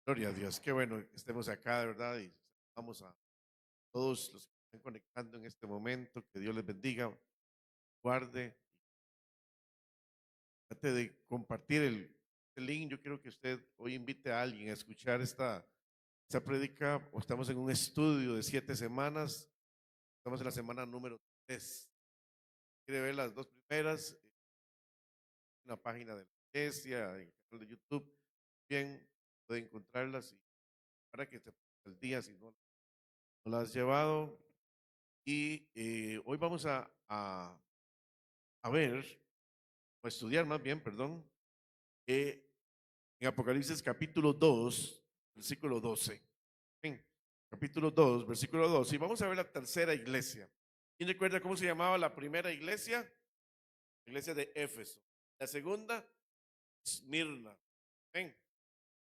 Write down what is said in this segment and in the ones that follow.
Gloria a Dios, qué bueno que estemos acá, de verdad, y vamos a todos los que están conectando en este momento, que Dios les bendiga, guarde, trate de compartir el link. Yo quiero que usted hoy invite a alguien a escuchar esta prédica. O estamos en un estudio de 7 semanas, estamos en la semana número 3. Quiere ver las dos primeras, en la página de la iglesia, en el canal de YouTube, bien, puede encontrarlas y para que se ponga al día si no las has llevado. Y hoy vamos a ver, o a estudiar más bien, perdón, en Apocalipsis capítulo 2 versículo 12. En capítulo 2 versículo 12. Y vamos a ver la tercera iglesia. ¿Quién recuerda cómo se llamaba la primera iglesia? La iglesia de Éfeso. La segunda, Esmirna. Ven.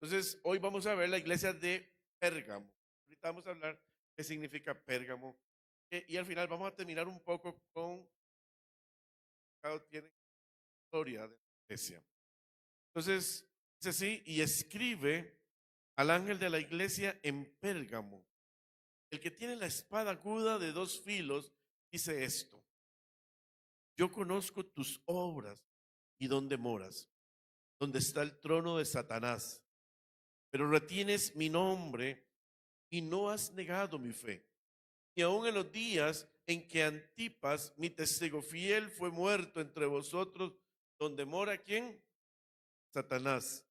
Entonces, hoy vamos a ver la iglesia de Pérgamo. Ahorita vamos a hablar qué significa Pérgamo. Y al final vamos a terminar un poco con tiene historia de la iglesia. Entonces, dice así, y escribe al ángel de la iglesia en Pérgamo, el que tiene la espada aguda de dos filos, dice esto: yo conozco tus obras y dónde moras, donde está el trono de Satanás, pero retienes mi nombre y no has negado mi fe. Y aun en los días en que Antipas, mi testigo fiel, fue muerto entre vosotros, donde mora ¿quién? Satanás.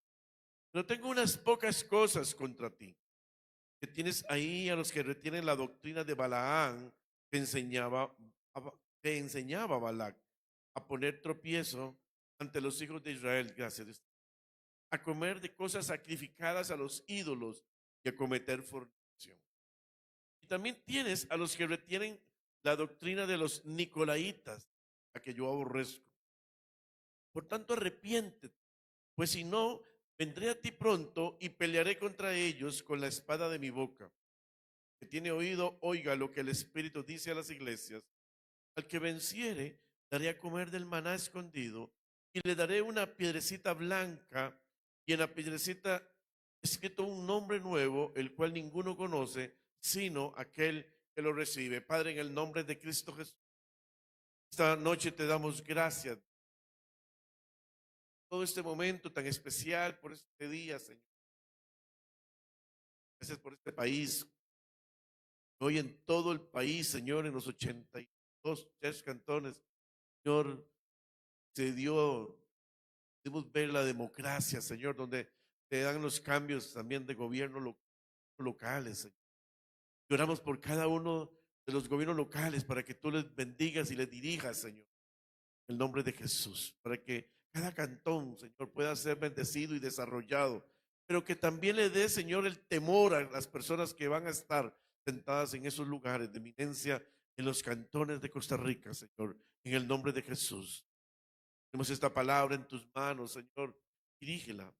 Pero tengo unas pocas cosas contra ti, que tienes ahí a los que retienen la doctrina de Balaán, que enseñaba a Balac a poner tropiezo ante los hijos de Israel, gracias, a comer de cosas sacrificadas a los ídolos y a cometer fornicación. Y también tienes a los que retienen la doctrina de los nicolaitas, a que yo aborrezco. Por tanto, arrepiéntete, pues si no, vendré a ti pronto y pelearé contra ellos con la espada de mi boca. Que tiene oído, oiga lo que el Espíritu dice a las iglesias. Al que venciere, daré a comer del maná escondido y le daré una piedrecita blanca, y en la piedrecita escrito un nombre nuevo, el cual ninguno conoce, sino aquel que lo recibe. Padre, en el nombre de Cristo Jesús, esta noche te damos gracias por todo este momento tan especial, por este día, Señor. Gracias por este país. Hoy en todo el país, Señor, en los 82 tres cantones, Señor, se dio, debemos ver la democracia, Señor, donde te dan los cambios también de gobierno locales, Señor. Lloramos por cada uno de los gobiernos locales para que tú les bendigas y les dirijas, Señor, en el nombre de Jesús, para que cada cantón, Señor, pueda ser bendecido y desarrollado, pero que también le dé, Señor, el temor a las personas que van a estar sentadas en esos lugares de eminencia en los cantones de Costa Rica, Señor, en el nombre de Jesús. Tenemos esta palabra en tus manos, Señor, dirígela.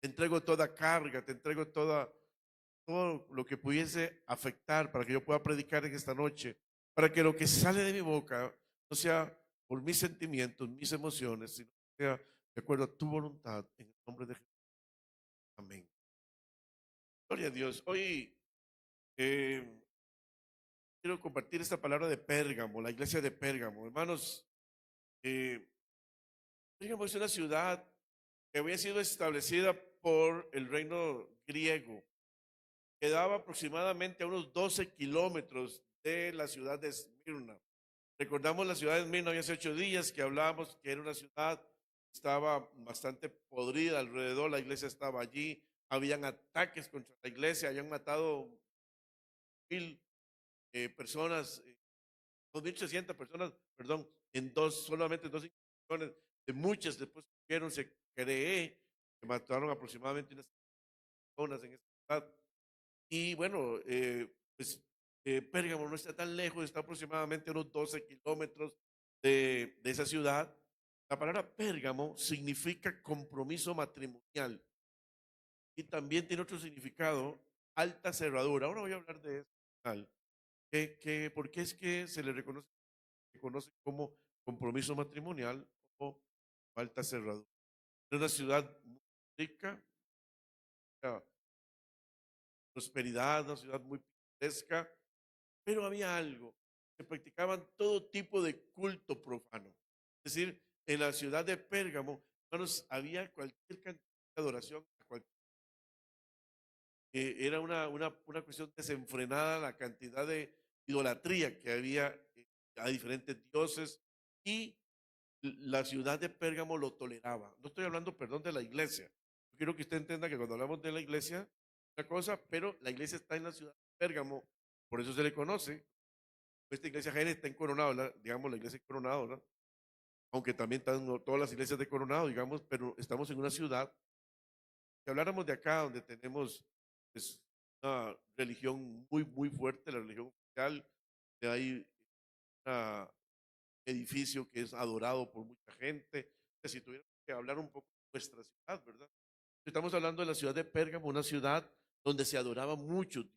Te entrego toda carga, te entrego todo lo que pudiese afectar para que yo pueda predicar en esta noche, para que lo que sale de mi boca no sea por mis sentimientos, mis emociones, sino que sea de acuerdo a tu voluntad, en el nombre de Jesús. Amén. Gloria a Dios. Hoy eh, quiero compartir esta palabra de Pérgamo, la iglesia de Pérgamo. Hermanos, eh, Pérgamo es una ciudad que había sido establecida por el reino griego. Quedaba aproximadamente a unos 12 kilómetros de la ciudad de Esmirna. Recordamos la ciudad de Esmirna había hace 8 días que hablábamos que era una ciudad que estaba bastante podrida alrededor, la iglesia estaba allí, habían ataques contra la iglesia, habían matado 1,000 personas, 2,800 personas, perdón, solamente dos incursiones, de muchas después que se cree que mataron aproximadamente unas personas en esa ciudad. Y bueno, pues Pérgamo no está tan lejos, está aproximadamente a unos 12 kilómetros de esa ciudad. La palabra Pérgamo significa compromiso matrimonial y también tiene otro significado, alta cerradura. Ahora voy a hablar de eso. ¿Por qué es que se le reconoce como compromiso matrimonial o alta cerradura? Es una ciudad muy rica, prosperidad, una ciudad muy pintoresca, pero había algo, que practicaban todo tipo de culto profano. Es decir, en la ciudad de Pérgamo, hermanos, había cualquier cantidad de adoración, era una cuestión desenfrenada la cantidad de idolatría que había a diferentes dioses y la ciudad de Pérgamo lo toleraba. No estoy hablando, perdón, de la iglesia. Yo quiero que usted entienda que cuando hablamos de la iglesia, una cosa, pero la iglesia está en la ciudad de Pérgamo, por eso se le conoce. Esta iglesia Jaén está en Coronado, digamos la iglesia de Coronado, ¿verdad? Aunque también están todas las iglesias de Coronado, digamos, pero estamos en una ciudad. Si habláramos de acá, donde tenemos pues, una religión muy, muy fuerte, la religión oficial, de ahí un edificio que es adorado por mucha gente. Si tuviéramos que hablar un poco de nuestra ciudad, ¿verdad? Estamos hablando de la ciudad de Pérgamo, una ciudad donde se adoraba mucho.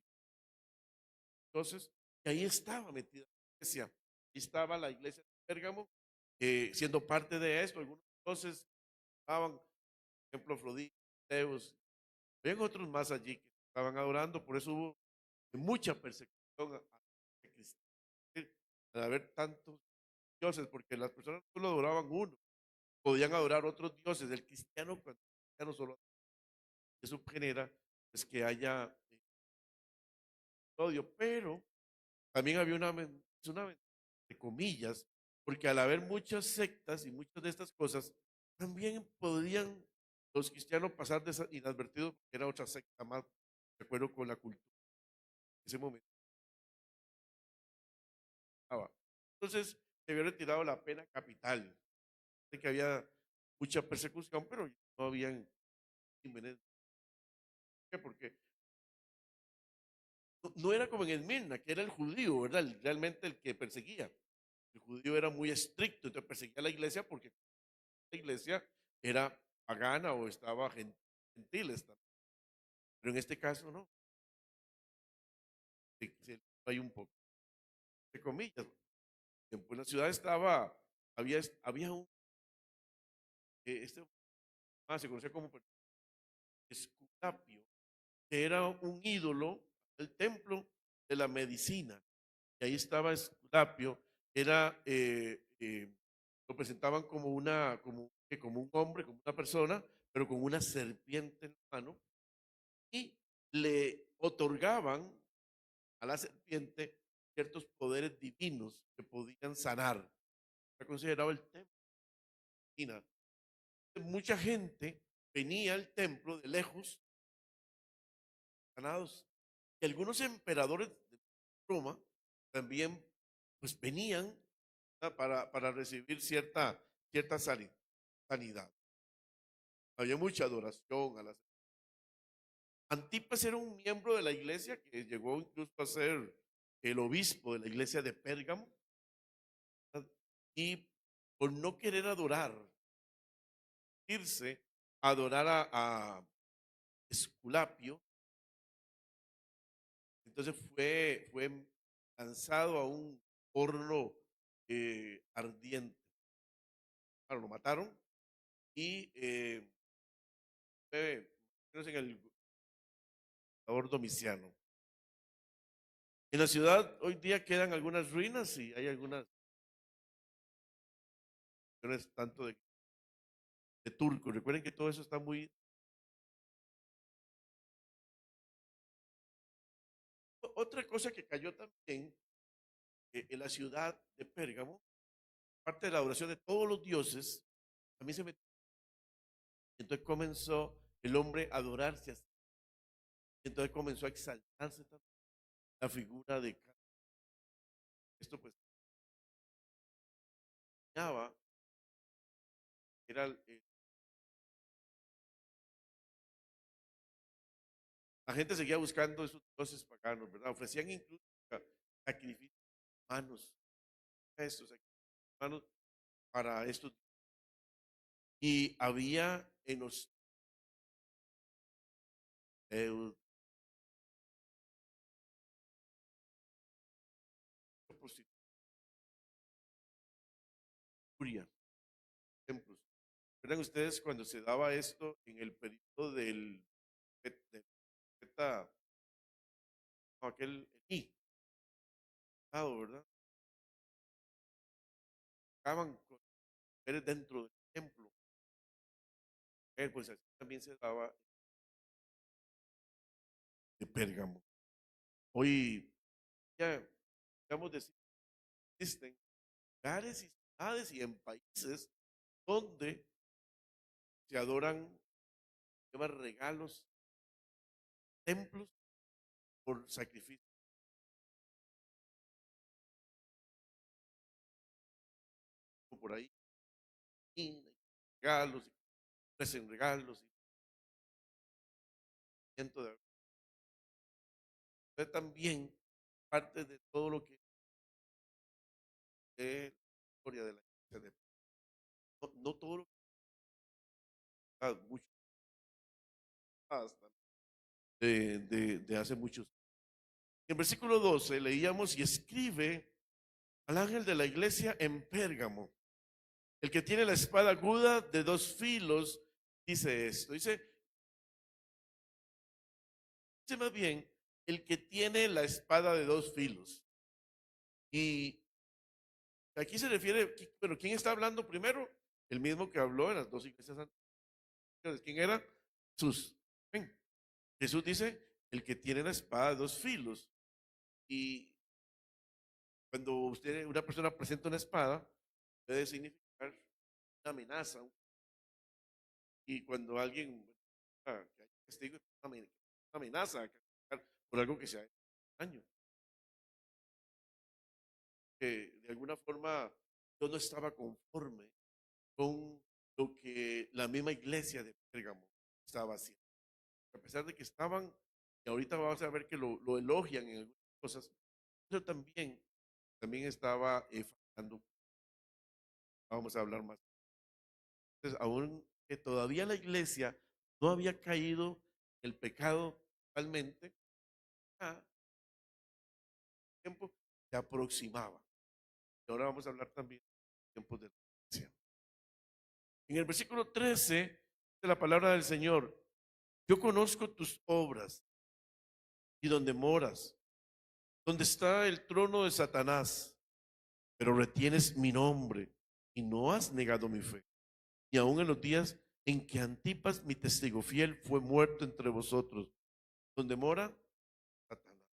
Entonces, y ahí estaba metida la iglesia. Ahí estaba la iglesia de Pérgamo, siendo parte de esto. Algunos entonces estaban, por ejemplo, Afrodita, Zeus, habían otros más allí que estaban adorando, por eso hubo mucha persecución a cristianos, al haber tantos dioses, porque las personas solo adoraban uno, podían adorar otros dioses. El cristiano, cuando el cristiano solo, eso genera pues que haya odio, pero también había una de comillas, porque al haber muchas sectas y muchas de estas cosas, también podían los cristianos pasar inadvertidos, porque era otra secta más, de acuerdo con la cultura en ese momento. Entonces, se había retirado la pena capital, de que había mucha persecución, pero no habían crímenes. ¿Por qué? Porque no era como en Esmirna, que era el judío, ¿verdad? Realmente el que perseguía. El judío era muy estricto, entonces perseguía a la iglesia porque la iglesia era pagana o estaba gentil. Pero en este caso no. Hay un poco de comillas. En la ciudad había un, este se conocía como Esculapio, que era un ídolo, el templo de la medicina. Y ahí estaba Esculapio, era, lo presentaban como como un hombre, como una persona, pero con una serpiente en la mano, y le otorgaban a la serpiente ciertos poderes divinos que podían sanar. Era considerado el templo de la medicina. Mucha gente venía al templo de lejos, sanados. Y algunos emperadores de Roma también pues venían para recibir cierta sanidad. Había mucha adoración a las. Antipas era un miembro de la iglesia que llegó incluso a ser el obispo de la iglesia de Pérgamo, ¿verdad? Y por no querer adorar, irse a adorar a Esculapio, entonces fue lanzado a un horno ardiente. Claro, lo mataron y fue en el gobernador Domiciano. En la ciudad hoy día quedan algunas ruinas y hay algunas tanto de turcos. Recuerden que todo eso está muy. Otra cosa que cayó también en la ciudad de Pérgamo, parte de la adoración de todos los dioses, también se metió. Entonces comenzó el hombre a adorarse así. Entonces comenzó a exaltarse también la figura de esto, pues, era la gente seguía buscando esos dioses paganos, ¿verdad? Ofrecían incluso sacrificios humanos, estos sacrificios humanos para estos. Y había en los prostitución, templos. ¿Recuerdan ustedes cuando se daba esto en el periodo del profeta aquel Elí, ¿verdad? Estaban con mujeres dentro del templo. Pues así también se daba de Pérgamo. Hoy ya, digamos, existen lugares y ciudades y en países donde se adoran, llevan regalos, templos por sacrificio por ahí, y regalos, y ofrecen regalos, y siento de usted también parte de todo lo que es la historia de la iglesia no, no todo lo que mucho hasta de hace muchos. En versículo 12 leíamos y escribe al ángel de la iglesia en Pérgamo, el que tiene la espada aguda de dos filos, dice esto, dice más bien, el que tiene la espada de dos filos. Y aquí se refiere, pero ¿quién está hablando primero? El mismo que habló en las dos iglesias anteriores. ¿Quién era? Jesús. Ven. Jesús dice, el que tiene la espada de dos filos. Y cuando una persona presenta una espada, puede significar una amenaza. Y cuando alguien, que hay testigo, una amenaza por algo que se ha hecho daño. Que de alguna forma yo no estaba conforme con lo que la misma iglesia de Pérgamo estaba haciendo. A pesar de que estaban, y ahorita vamos a ver que lo elogian en algunas cosas, pero también estaba fallando. Vamos a hablar más. Entonces, aún que todavía la iglesia no había caído en el pecado totalmente, el tiempo se aproximaba. Y ahora vamos a hablar también de tiempos de la iglesia. En el versículo 13 de la palabra del Señor, yo conozco tus obras y donde moras, donde está el trono de Satanás, pero retienes mi nombre y no has negado mi fe. Y aún en los días en que Antipas, mi testigo fiel, fue muerto entre vosotros, donde mora Satanás.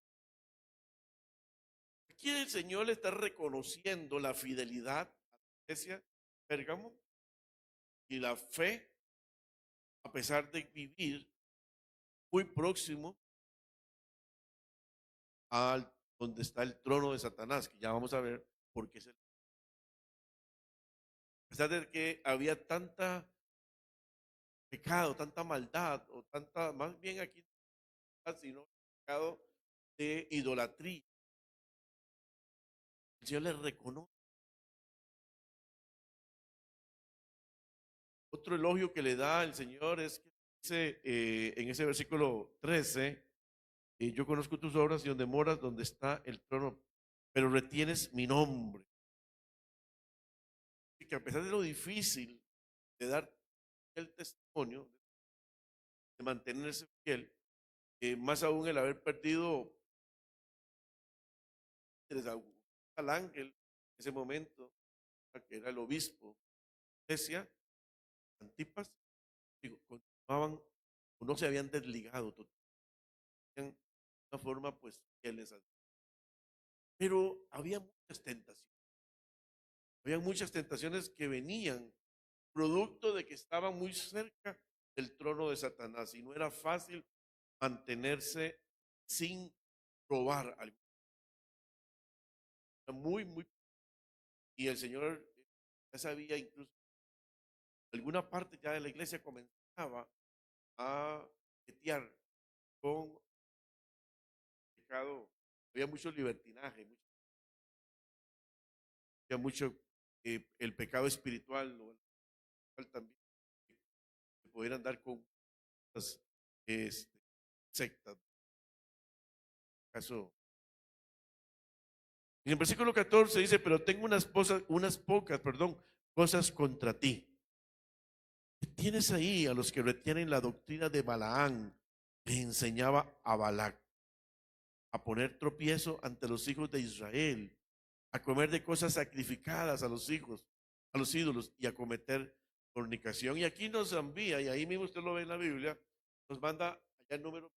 Aquí el Señor le está reconociendo la fidelidad a la iglesia de Pérgamo y la fe, a pesar de vivir muy próximo al donde está el trono de Satanás, que ya vamos a ver por qué es el. A pesar de que había tanta pecado, tanta maldad, o tanta, más bien aquí, sino pecado de idolatría, el Señor le reconoce. Otro elogio que le da el Señor es que dice en ese versículo 13, yo conozco tus obras y donde moras, donde está el trono, pero retienes mi nombre. Y que a pesar de lo difícil de dar el testimonio, de mantenerse fiel, más aún el haber perdido al ángel en ese momento, que era el obispo, decía, Antipas, digo, continuaban o no se habían desligado, tenían una forma pues fieles a Dios. Pero había muchas tentaciones que venían producto de que estaban muy cerca del trono de Satanás y no era fácil mantenerse sin probar algo. Era muy, y el Señor ya sabía incluso, alguna parte ya de la iglesia comenzaba a petear con pecado, había mucho libertinaje, había mucho el pecado espiritual, ¿no? También de poder andar con las sectas. Caso. En el versículo 14 dice, pero tengo unas pocas, cosas contra ti. Tienes ahí a los que retienen la doctrina de Balaán, que enseñaba a Balac, a poner tropiezo ante los hijos de Israel, a comer de cosas sacrificadas a los hijos, a los ídolos y a cometer fornicación. Y aquí nos envía, y ahí mismo usted lo ve en la Biblia, nos manda allá el número.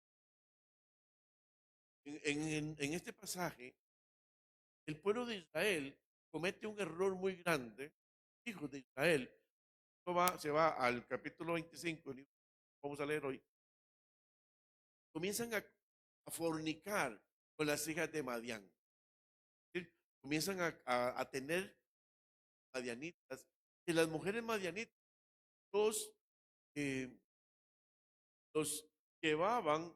En este pasaje, el pueblo de Israel comete un error muy grande, hijos de Israel. Se va al capítulo 25, vamos a leer hoy. Comienzan a fornicar con las hijas de Madián. ¿Sí? Comienzan a tener madianitas. Y las mujeres madianitas los, eh, los llevaban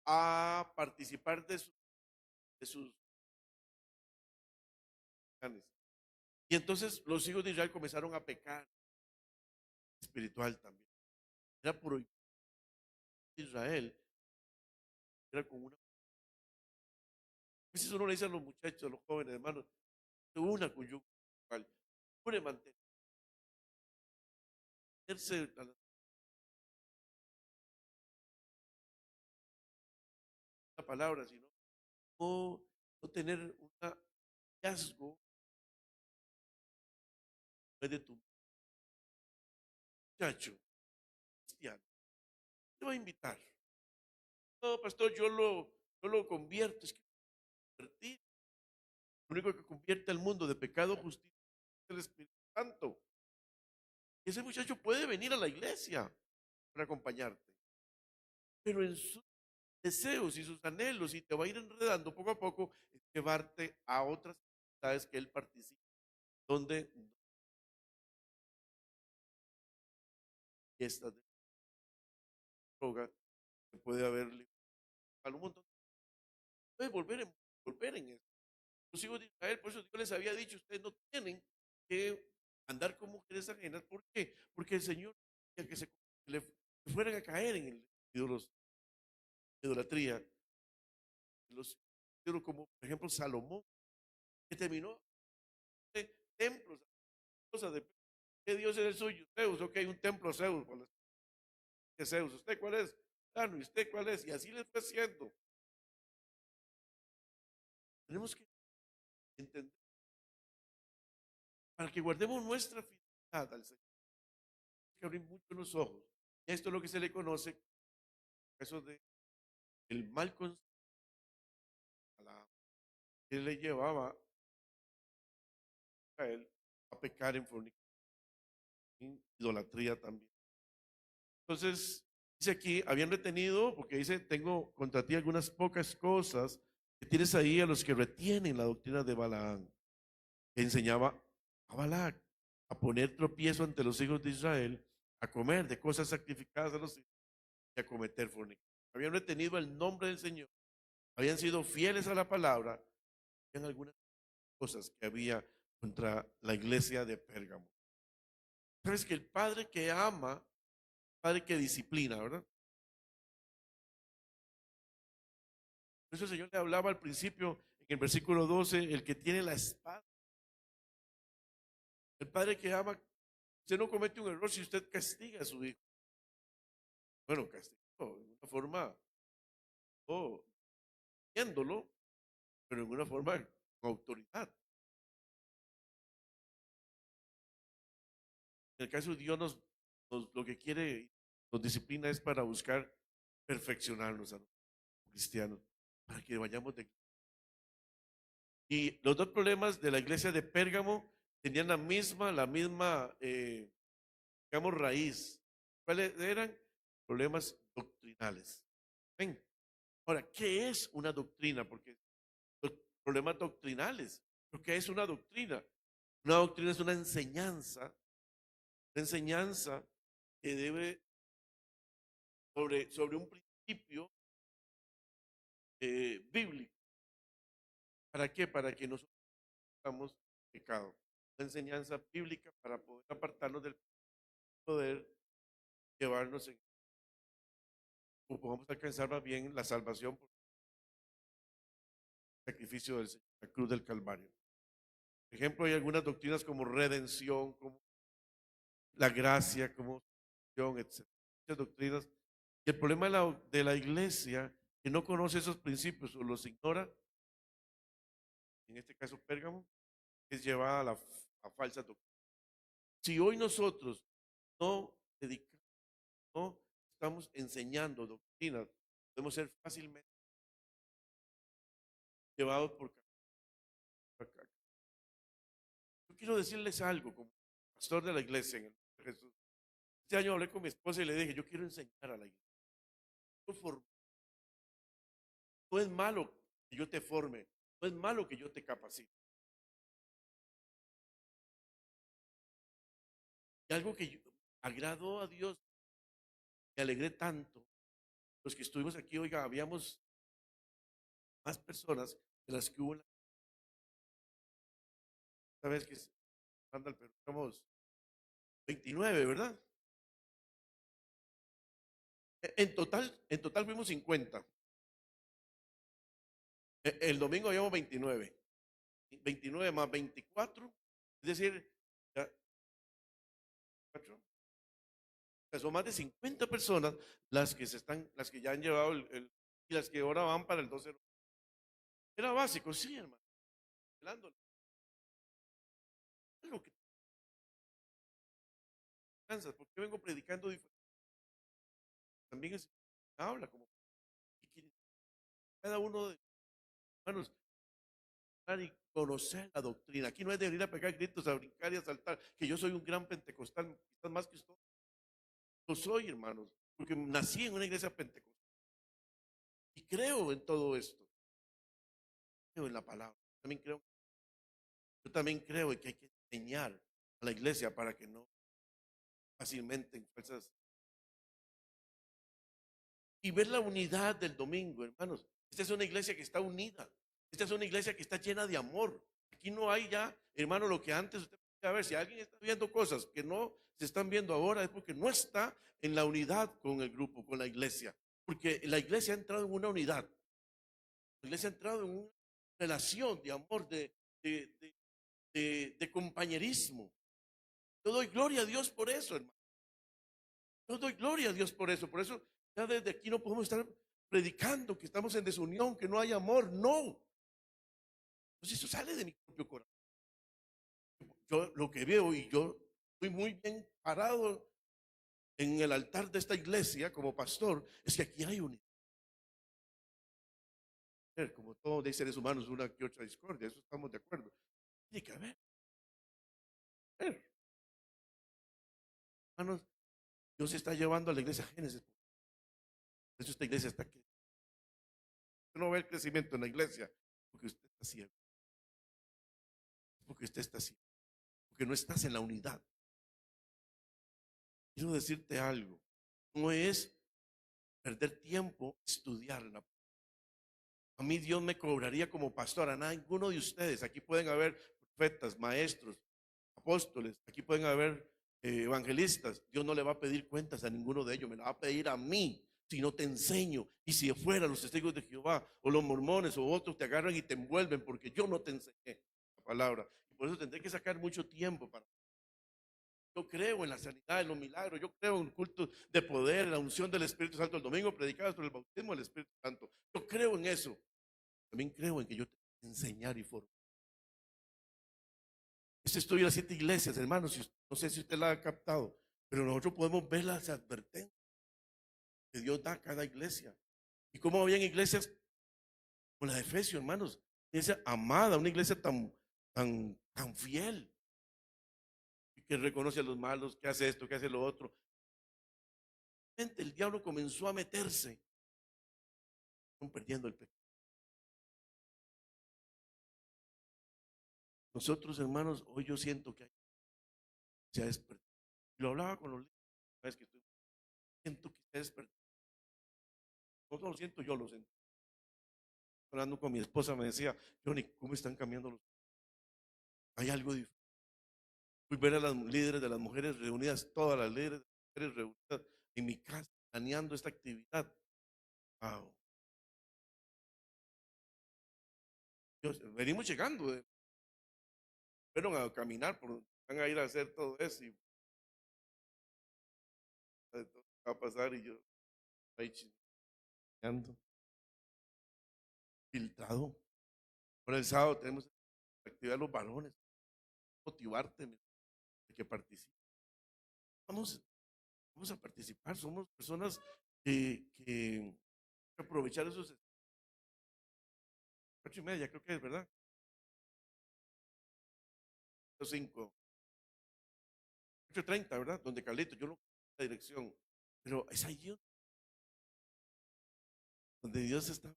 a participar de sus planes. Y entonces los hijos de Israel comenzaron a pecar espiritual también. Era prohibido en Israel, era como una. A veces uno le dice a los muchachos, a los jóvenes, hermanos, una conyugal, procure mantenerse a la palabra, sino no tener un hallazgo de tu muchacho cristiano. Te va a invitar. No, pastor, yo lo convierto. Es que convertir, lo único que convierte al mundo de pecado, justicia, es el Espíritu Santo. Y ese muchacho puede venir a la iglesia para acompañarte, pero en sus deseos y sus anhelos, y te va a ir enredando poco a poco, es llevarte a otras actividades que él participa, donde fiestas de droga, se puede haber a un montón. Puede volver en eso. Los hijos de Israel, por eso Dios les había dicho, ustedes no tienen que andar con mujeres ajenas. ¿Por qué? Porque el Señor quería que que fueran a caer en el idolatría. Los ídolos como, por ejemplo, Salomón, que terminó de templos, cosas de ¿qué Dios es el suyo? Zeus, ok, un templo a Zeus, ¿qué Zeus? ¿Usted cuál es? Ah, no, ¿y usted cuál es? Y así les fue haciendo. Tenemos que entender, para que guardemos nuestra fidelidad al Señor, hay que abrir mucho los ojos. Esto es lo que se le conoce, eso de el mal consejo que le llevaba a él a pecar en fornicación, idolatría también. Entonces, dice aquí, habían retenido, porque dice, tengo contra ti algunas pocas cosas que tienes ahí a los que retienen la doctrina de Balaam, que enseñaba a Balac a poner tropiezo ante los hijos de Israel, a comer de cosas sacrificadas a los hijos y a cometer fornicación. Habían retenido el nombre del Señor, habían sido fieles a la palabra, en algunas cosas que había contra la iglesia de Pérgamo. Sabes que el padre que ama, padre que disciplina, ¿verdad? Por eso el Señor le hablaba al principio, en el versículo 12, el que tiene la espada. El padre que ama, usted no comete un error si usted castiga a su hijo. Bueno, castigo en una forma, oh, viéndolo, pero en una forma con autoridad. En el caso de Dios lo que quiere, nos disciplina es para buscar perfeccionarnos a los cristianos, para que vayamos de. Y los dos problemas de la iglesia de Pérgamo tenían la misma, digamos, raíz. ¿Cuáles eran? Problemas doctrinales. ¿Ven? Ahora, ¿qué es una doctrina? Porque los problemas doctrinales, ¿pero qué es una doctrina? Una doctrina es una enseñanza que debe sobre un principio bíblico. ¿Para qué? Para que nosotros hagamos pecado. Una enseñanza bíblica para poder apartarnos del poder llevarnos o podamos alcanzar más bien la salvación por el sacrificio del Señor, la cruz del Calvario. Por ejemplo, hay algunas doctrinas como redención, como la gracia, como salvación, etc. Muchas doctrinas. Y el problema de la iglesia que no conoce esos principios o los ignora, en este caso Pérgamo, es llevada a falsa doctrina. Si hoy nosotros no dedicamos, no estamos enseñando doctrinas, podemos ser fácilmente llevados por acá. Yo quiero decirles algo como pastor de la iglesia en el nombre de Jesús. Este año hablé con mi esposa y le dije, yo quiero enseñar a la iglesia. No es malo que yo te forme, no es malo que yo te capacite. Y algo que agradó a Dios, me alegré tanto. Los que estuvimos aquí, oiga, habíamos más personas de las que hubo esta vez que se manda al Perú. Éramos 29, ¿verdad? En total fuimos 50. El domingo habíamos 29. 29 más 24, es decir, ya, son más de 50 personas las que ya han llevado y las que ahora van para el 12. Era básico, sí, hermano. Lo que cansas, porque vengo predicando diferente. También es habla como cada uno de hermanos y conocer la doctrina. Aquí no es de venir a pegar gritos, a brincar y a saltar, que yo soy un gran pentecostal, quizás más que usted. Lo soy, hermanos, porque nací en una iglesia pentecostal y creo en todo esto. Creo en la palabra. Yo también creo en que hay que enseñar a la iglesia para que no fácilmente en falsas. Y ver la unidad del domingo, hermanos. Esta es una iglesia que está unida. Esta es una iglesia que está llena de amor. Aquí no hay ya, hermano, lo que antes usted podía ver. Si alguien está viendo cosas que no se están viendo ahora, es porque no está en la unidad con el grupo, con la iglesia. Porque la iglesia ha entrado en una unidad. La iglesia ha entrado en una relación de amor, de, de compañerismo. Yo doy gloria a Dios por eso, hermano. Yo doy gloria a Dios por eso. Por eso ya desde aquí no podemos estar predicando que estamos en desunión, que no hay amor. No. Pues eso sale de mi propio corazón. Yo lo que veo y yo estoy muy bien parado en el altar de esta iglesia como pastor, es que aquí hay unidad. Como todos los seres humanos, una que otra discordia, eso estamos de acuerdo. Tiene que haber. Hermanos, Dios está llevando a la iglesia a Génesis. Por eso esta iglesia está aquí. Usted no ve el crecimiento en la iglesia porque usted está ciego. Porque usted está ciego. Porque no estás en la unidad. Quiero decirte algo. No es perder tiempo estudiarla. A mí Dios me cobraría como pastor. A ninguno de ustedes. Aquí pueden haber profetas, maestros, apóstoles. Aquí pueden haber evangelistas. Dios no le va a pedir cuentas a ninguno de ellos. Me la va a pedir a mí. Si no te enseño. Y si fuera los testigos de Jehová o los mormones o otros te agarran y te envuelven porque yo no te enseñé la palabra. Y por eso tendré que sacar mucho tiempo para. Yo creo en la sanidad, en los milagros. Yo creo en el culto de poder, en la unción del Espíritu Santo. El domingo predicaba sobre el bautismo del Espíritu Santo. Yo creo en eso. También creo en que yo tengo que enseñar y formar. Estoy en las 7 iglesias, hermanos. No sé si usted la ha captado, pero nosotros podemos ver las advertencias que Dios da a cada iglesia. Y cómo habían iglesias como la de Efesios, hermanos. Iglesia amada, una iglesia tan fiel, que reconoce a los malos, que hace esto, que hace lo otro. El diablo comenzó a meterse, están perdiendo el pecado. Nosotros, hermanos, hoy yo siento que se ha despertado. Lo hablaba con los líderes que siento que se ha despertado. No lo siento, yo lo siento. Hablando con mi esposa me decía, Johnny, ¿cómo están cambiando los? Hay algo diferente. Fui a ver a las líderes de las mujeres reunidas, todas las líderes de las mujeres reunidas en mi casa, planeando esta actividad. Wow. Venimos llegando, fueron a caminar, van a ir a hacer todo eso y todo va a pasar y yo ahí chismeando. filtrado. Por el sábado tenemos la actividad de los varones, motivarte de que participes. Vamos, vamos a participar, somos personas que aprovechar esos 8:30, creo que es, ¿verdad? 5, 8:30, ¿verdad? Donde Carlito, yo no la dirección, pero es allí donde Dios está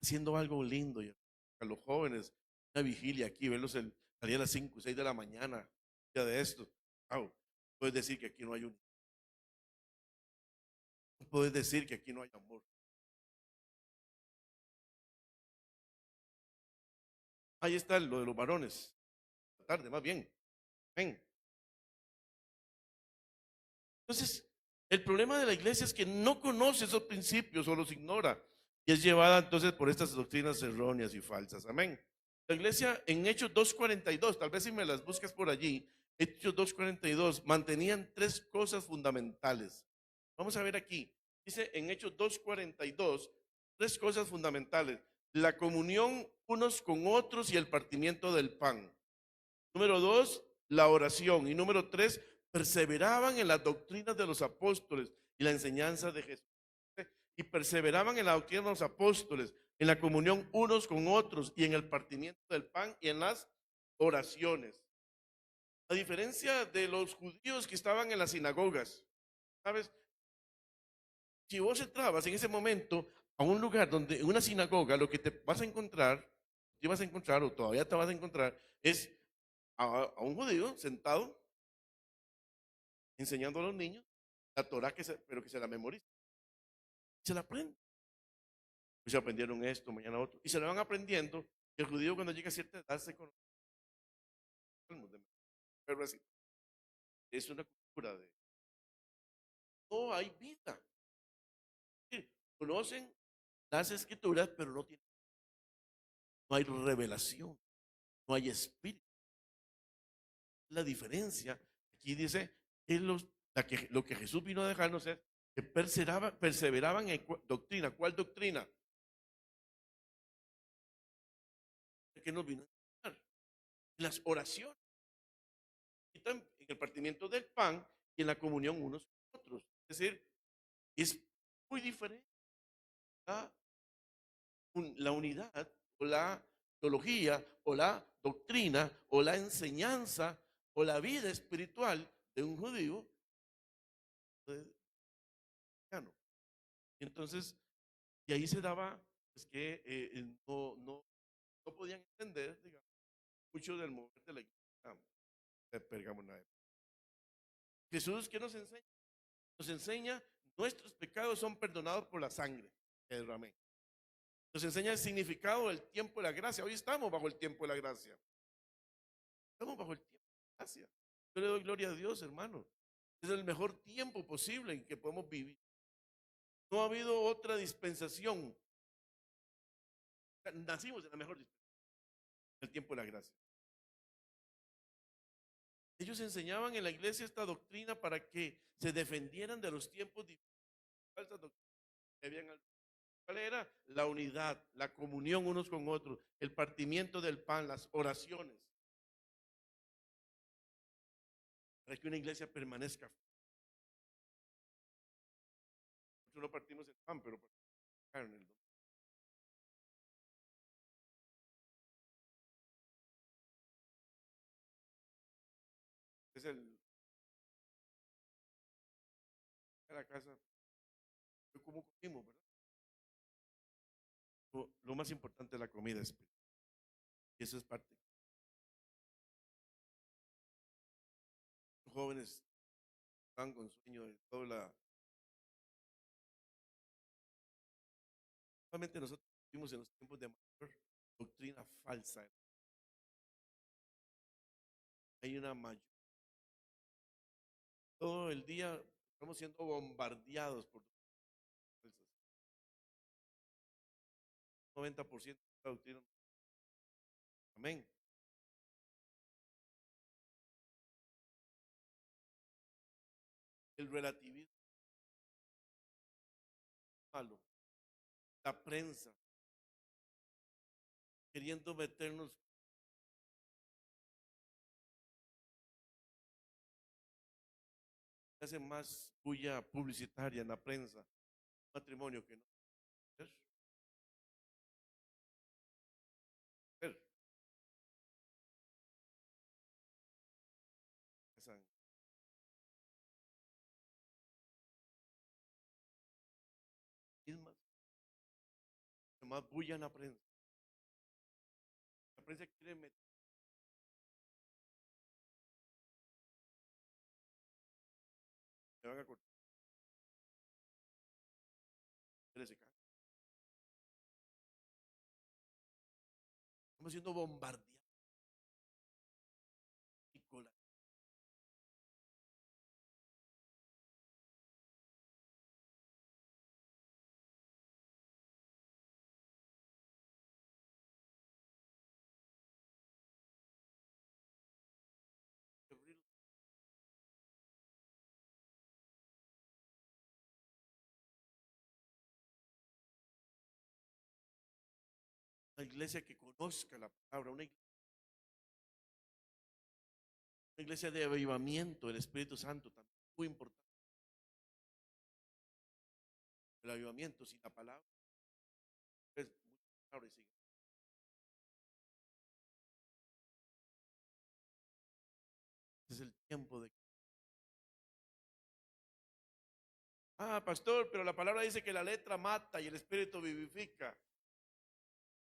haciendo algo lindo. Y a los jóvenes, una vigilia aquí, verlos salir a las 5, 6 de la mañana, ya de esto. Wow. Puedes decir que aquí no hay no puedes decir que aquí no hay amor. Ahí está lo de los varones, tarde, más bien. Ven. Entonces, el problema de la iglesia es que no conoce esos principios o los ignora y es llevada entonces por estas doctrinas erróneas y falsas. Amén. La iglesia en Hechos 2:42, tal vez si me las buscas por allí, Hechos 2:42, mantenían tres cosas fundamentales. Vamos a ver aquí. Dice en Hechos 2:42, tres cosas fundamentales. La comunión unos con otros y el partimiento del pan. Número dos, la oración. Y número tres, perseveraban en las doctrinas de los apóstoles y la enseñanza de Jesús. Y perseveraban en la doctrina de los apóstoles, en la comunión unos con otros y en el partimiento del pan y en las oraciones. A diferencia de los judíos que estaban en las sinagogas, ¿sabes? Si vos entrabas en ese momento a un lugar donde, en una sinagoga, lo que te vas a encontrar o todavía te vas a encontrar, es a un judío sentado enseñando a los niños la Torah, pero que se la memoricen, se la aprenden. Pues se aprendieron esto, mañana otro, y se lo van aprendiendo. Y el judío cuando llega a cierta edad se conoce, pero así, es una cultura de no hay vida. Sí, conocen las escrituras, pero no hay revelación, no hay espíritu. La diferencia, aquí dice, es lo que Jesús vino a dejarnos es que perseveraban en doctrina. ¿Cuál doctrina? Que nos vino a enseñar. En las oraciones, y en el partimiento del pan y en la comunión unos con otros. Es decir, es muy diferente la, la unidad o la teología o la doctrina o la enseñanza o la vida espiritual de un judío de cristiano. Entonces, y ahí se daba, es que no podían entender, digamos, mucho del mover de la iglesia de Pérgamo. Jesús, ¿qué nos enseña? Nos enseña, nuestros pecados son perdonados por la sangre que derramé. Nos enseña el significado del tiempo de la gracia. Hoy estamos bajo el tiempo de la gracia. Estamos bajo el tiempo de la gracia. Yo le doy gloria a Dios, hermano. Es el mejor tiempo posible en que podemos vivir. No ha habido otra dispensación. Nacimos en la mejor dispensación, el tiempo de la gracia. Ellos enseñaban en la iglesia esta doctrina para que se defendieran de los tiempos difíciles, falsas doctrinas que habían. ¿Cuál era? La unidad, la comunión unos con otros, el partimiento del pan, las oraciones, para que una iglesia permanezca. Nosotros no partimos el pan, pero partimos la carne. Es la casa, cómo comimos, ¿verdad? Lo más importante es la comida espiritual. Y eso es parte. Los jóvenes están con sueño de toda la. Solamente nosotros vivimos en los tiempos de mayor doctrina falsa. Hay una mayor. Todo el día estamos siendo bombardeados por falsas. 90% de la doctrina. Amén. El relativismo malo, la prensa, queriendo meternos, hace más bulla publicitaria en la prensa, matrimonio que no. Ver, ver, esas mismas, más bulla en la prensa. La prensa quiere meter, me van a cortar ese carro. Estamos siendo bombardeados, Nicolás. Una iglesia que conozca la palabra, una iglesia de avivamiento del Espíritu Santo también, muy importante. El avivamiento sin la palabra es muy palabra y sigue. Este es el tiempo de, pastor, pero la palabra dice que la letra mata y el espíritu vivifica.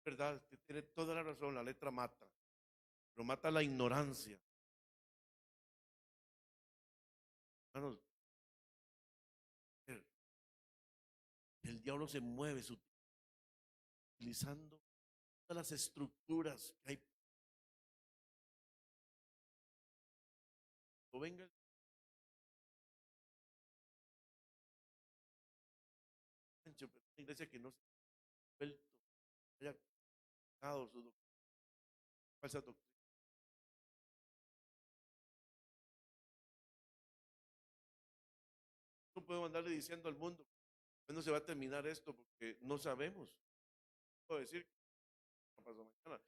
Verdad, que tiene toda la razón, la letra mata, pero mata la ignorancia. Hermanos, el diablo se mueve utilizando todas las estructuras que hay. O venga, pero una iglesia que no se ha vuelto, haya dado su falsa doctrina. No podemos andarle diciendo al mundo cuándo se va a terminar esto porque no sabemos. Puedo decir que pasó mañana.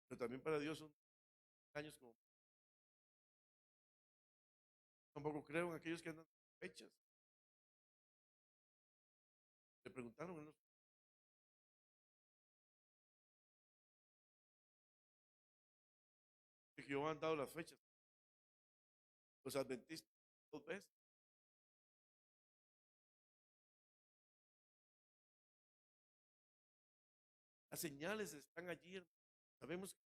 Pero también para Dios son años como. Tampoco creo en aquellos que andan fechas. Le preguntaron, ¿no? Que Jehová han dado las fechas. Los adventistas, 2 veces. Las señales están allí. Sabemos que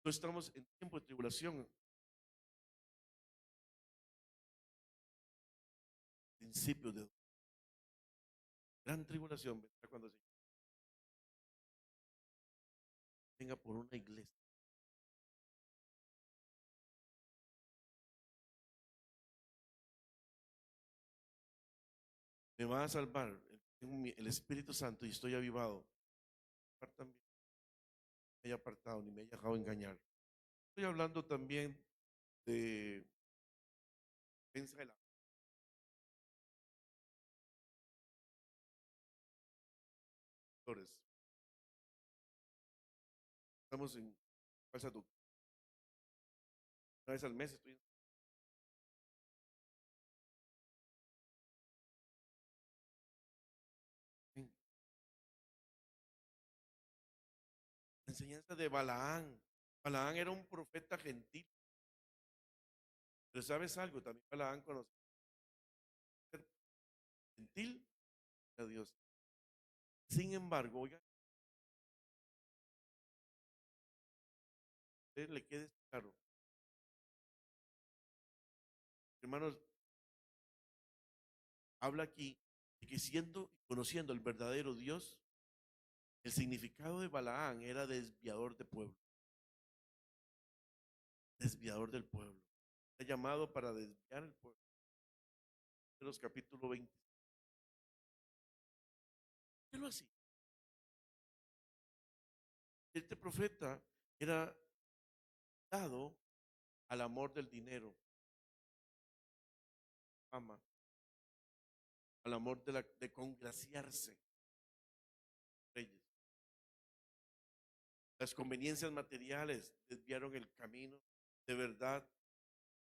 no estamos en tiempo de tribulación. Principio de gran tribulación vendrá cuando el Señor venga por una iglesia. Me va a salvar el Espíritu Santo y estoy avivado. También me haya apartado ni me haya dejado engañar. Estoy hablando también de defensa de la pastores. Estamos en falsa doctrina. Una vez al mes estoy en la enseñanza de Balaán. Balaán era un profeta gentil. Pero ¿sabes algo? También Balaán conocía ser gentil a Dios. Sin embargo, oiga, a usted le quede claro, hermanos, habla aquí de que siendo y conociendo el verdadero Dios, el significado de Balaán era desviador de pueblo, desviador del pueblo. Está llamado para desviar el pueblo. Los capítulo 20. ¿Qué lo hacía? Este profeta era dado al amor del dinero, fama. al amor de congraciarse. Reyes. Las conveniencias materiales desviaron el camino de verdad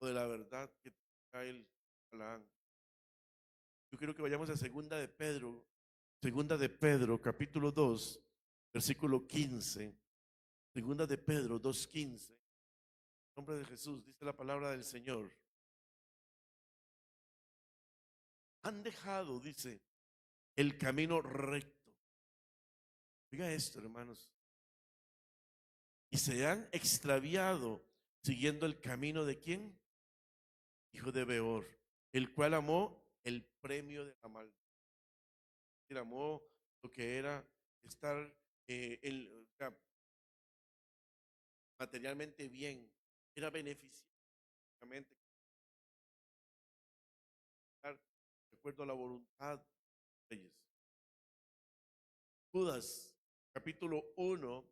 o de la verdad que trae el Balaam. Yo quiero que vayamos a segunda de Pedro, capítulo 2, versículo 15. Segunda de Pedro 2:15. En nombre de Jesús, dice la palabra del Señor. Han dejado, dice, el camino recto. Oiga esto, hermanos. Y se han extraviado siguiendo el camino de quién? Hijo de Beor, el cual amó el premio de la maldad. Él amó lo que era estar o sea, materialmente bien, era beneficiosamente de acuerdo a la voluntad de ellos. Judas, capítulo 1,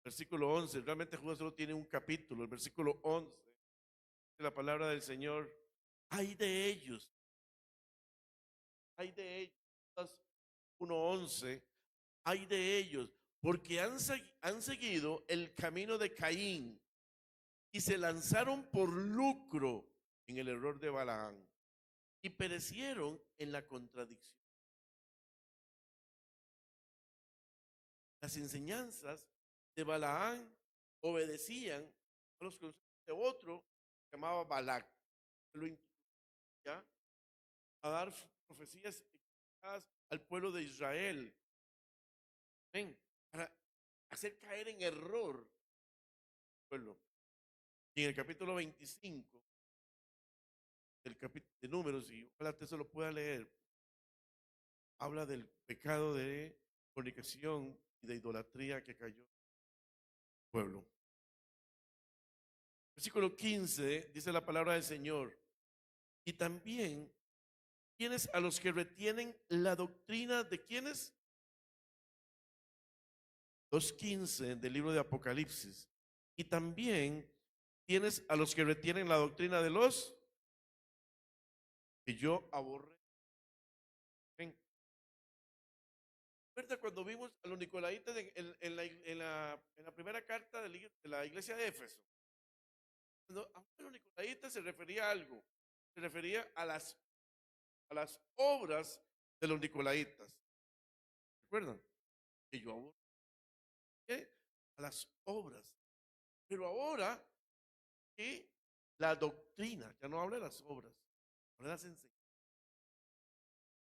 versículo 11. Realmente Judas solo tiene un capítulo, el versículo 11 de la palabra del Señor. Hay de ellos, hay de ellos. Judas 1:11. Hay de ellos, porque han seguido el camino de Caín y se lanzaron por lucro en el error de Balaam y perecieron en la contradicción. Las enseñanzas de Balaam obedecían a los consejos de otro que llamaba Balac, que lo introducía a dar profecías equivocadas al pueblo de Israel. ¿Ven? Para hacer caer en error al pueblo. Y en el capítulo 25 del capítulo de Números, y ojalá usted se lo pueda leer, habla del pecado de fornicación y de idolatría que cayó el pueblo. Versículo 15 dice la palabra del Señor. Y también tienes a los que retienen la doctrina de quiénes. 2:15 del libro de Apocalipsis. Y también tienes a los que retienen la doctrina de los que yo aborré. ¿Recuerda cuando vimos a los nicolaitas en la primera carta de la iglesia de Éfeso? Cuando a los nicolaitas se refería a algo, se refería a las obras de los nicolaitas. ¿Recuerdan? Que yo aborré a las obras. Pero ahora que la doctrina, ya no habla de las obras, habla de las enseñanzas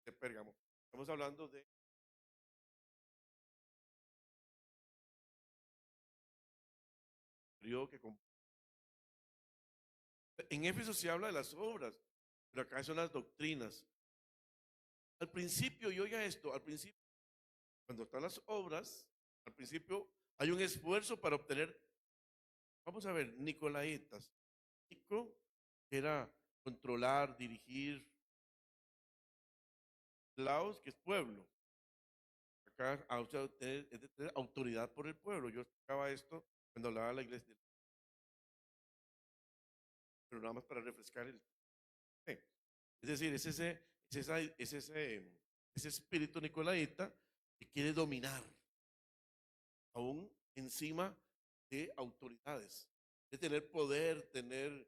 de Pérgamo. Estamos hablando de periodo que en Éfeso se habla de las obras, pero acá son las doctrinas. Al principio, y oiga esto, al principio, cuando están las obras, al principio hay un esfuerzo para obtener, vamos a ver, nicolaitas. Nico era controlar, dirigir, laos, que es pueblo. Acá es de tener autoridad por el pueblo. Yo explicaba esto cuando hablaba de la iglesia, pero nada más para refrescar el. Es decir, ese espíritu nicolaita que quiere dominar aún encima de autoridades, de tener poder, tener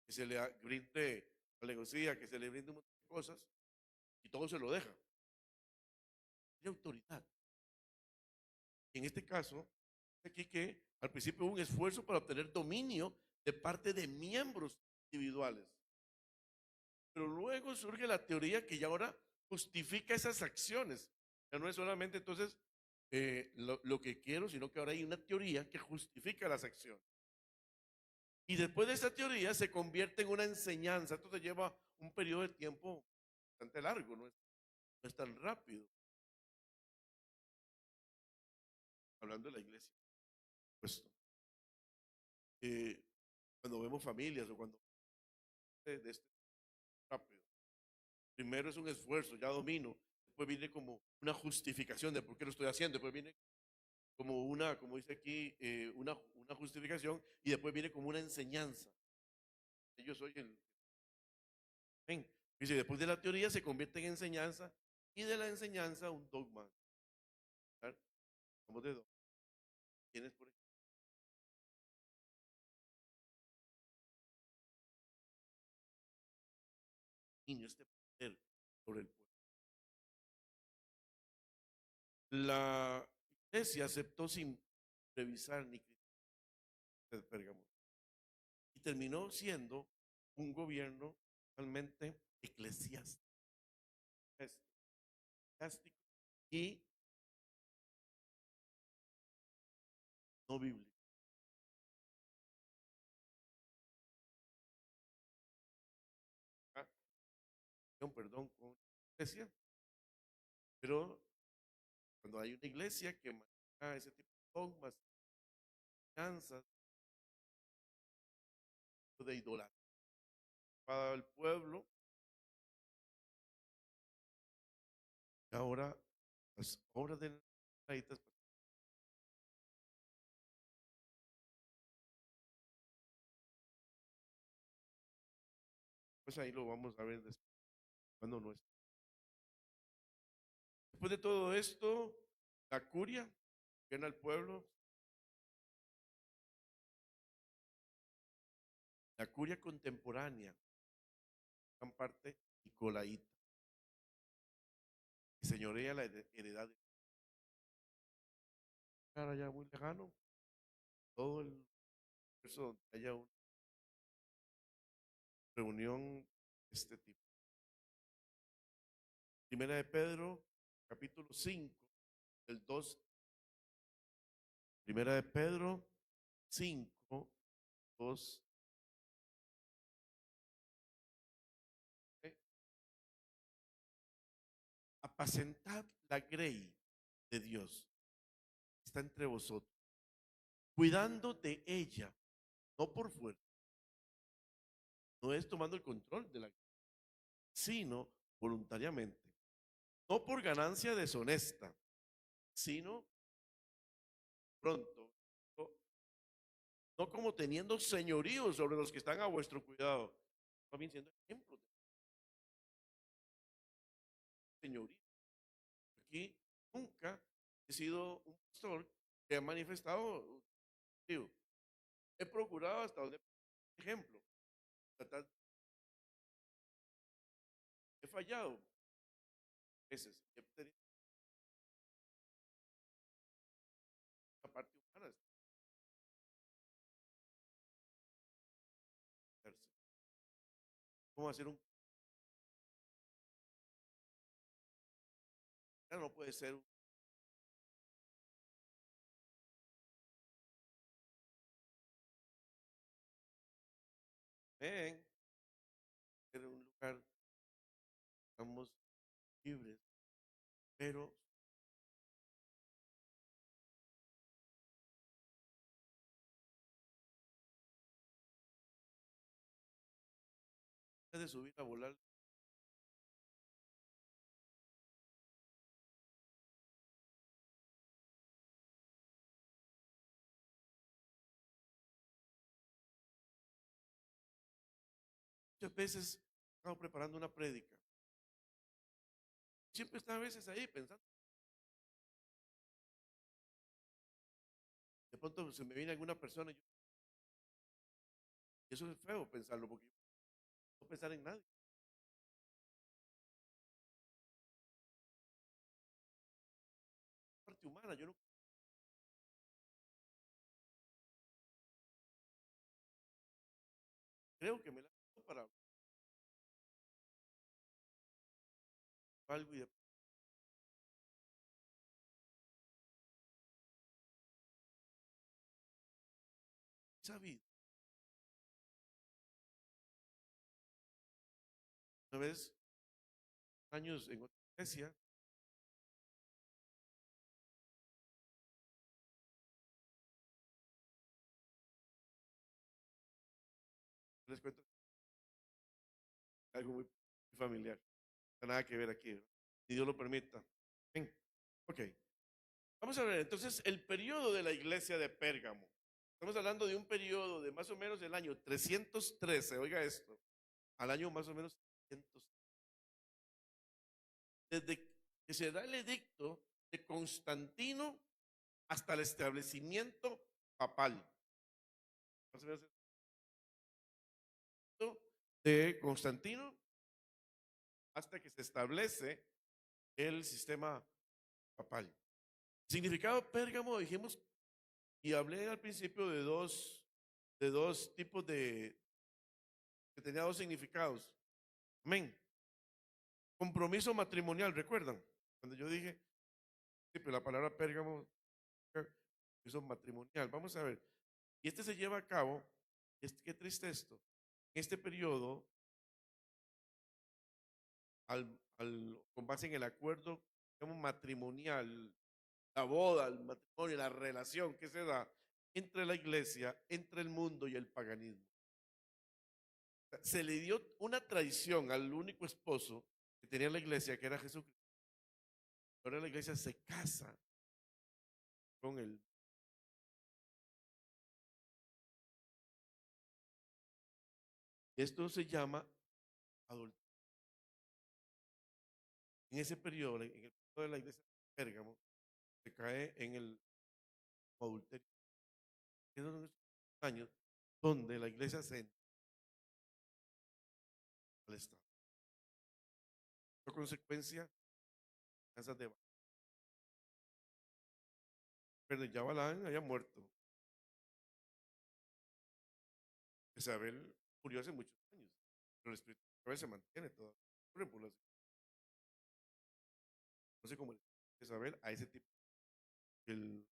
que se le brinde alegoría, que se le brinde un montón de cosas y todo se lo deja. De autoridad. Y en este caso, aquí que al principio hubo un esfuerzo para obtener dominio de parte de miembros individuales. Pero luego surge la teoría que ya ahora justifica esas acciones. Ya no es solamente entonces lo que quiero, sino que ahora hay una teoría que justifica las acciones. Y después de esa teoría se convierte en una enseñanza. Entonces lleva un periodo de tiempo bastante largo, no es tan rápido. Hablando de la iglesia. Pues, cuando vemos familias o cuando de este rápido. Primero es un esfuerzo, ya domino. Después viene como una justificación de por qué lo estoy haciendo. Después viene como como dice aquí, una justificación y después viene como una enseñanza. Yo soy el. Ven, Dice, después de la teoría se convierte en enseñanza y de la enseñanza un dogma. ¿Verdad? Vamos de dogma. Tienes, por ejemplo, este poder sobre el pueblo. La iglesia aceptó sin revisar ni criticar el Pérgamo y terminó siendo un gobierno realmente eclesiástico y no bíblico. Ah, perdón, con la iglesia, pero cuando hay una iglesia que maneja ese tipo de dogmas, finanzas, de idolatría para el pueblo, y ahora las obras de israelitas, pues ahí lo vamos a ver después, cuando no es. Después de todo esto, la curia gana al pueblo, la curia contemporánea, gran parte nicolaíta, que señorea la heredad de cara ya muy lejano, todo el universo donde haya una reunión de este tipo. Primera de Pedro, capítulo 5, el 2. Primera de Pedro 5, 2. Apacentad la grey de Dios que está entre vosotros, cuidando de ella, no por fuerza, no es tomando el control de la grey, sino voluntariamente, no por ganancia deshonesta, sino pronto, no, no como teniendo señorío sobre los que están a vuestro cuidado, también siendo ejemplos de señorío. Aquí nunca he sido un pastor que ha manifestado, digo, he procurado hasta donde, ejemplo, tratar, he fallado veces, he tenido la parte humana de estarse. ¿Cómo hacer un, no puede ser un, ven, ser un lugar, estamos libres, pero antes de subir a volar, muchas veces estamos preparando una prédica. Siempre está a veces ahí pensando, de pronto se me viene alguna persona y eso es feo pensarlo, porque no pensar en nadie. Parte humana, yo no creo que me la hago para algo y de esa vida. Una vez, años en otra iglesia, les cuento algo muy familiar, nada que ver aquí, ¿no? Si Dios lo permita. Ven, ok. Vamos a ver, entonces, el periodo de la iglesia de Pérgamo. Estamos hablando de un periodo de más o menos el año 313, oiga esto, al año más o menos 300. desde que se da el edicto de Constantino hasta el establecimiento papal. Entonces, de Constantino hasta que se establece el sistema papal. Significado Pérgamo, dijimos, y hablé al principio de dos tipos que tenía dos significados. Amén. Compromiso matrimonial, ¿recuerdan? Cuando yo dije, sí, pero la palabra Pérgamo, compromiso matrimonial. Vamos a ver. Y este se lleva a cabo, qué triste esto, en este periodo, con base en el acuerdo digamos, matrimonial, la boda, el matrimonio, la relación que se da entre la iglesia, entre el mundo y el paganismo. Se le dio una traición al único esposo que tenía la iglesia, que era Jesucristo. Ahora la iglesia se casa con él. Esto se llama adulterio. En ese periodo, en el periodo de la iglesia de Pérgamo, se cae en el adulterio. Esos son los años donde la iglesia se entra al Estado. Por consecuencia, casas de pero ya Balán haya muerto. Isabel murió hace muchos años, pero el espíritu de Isabel se mantiene todavía. Por ejemplo, no sé cómo Isabel a ese tipo de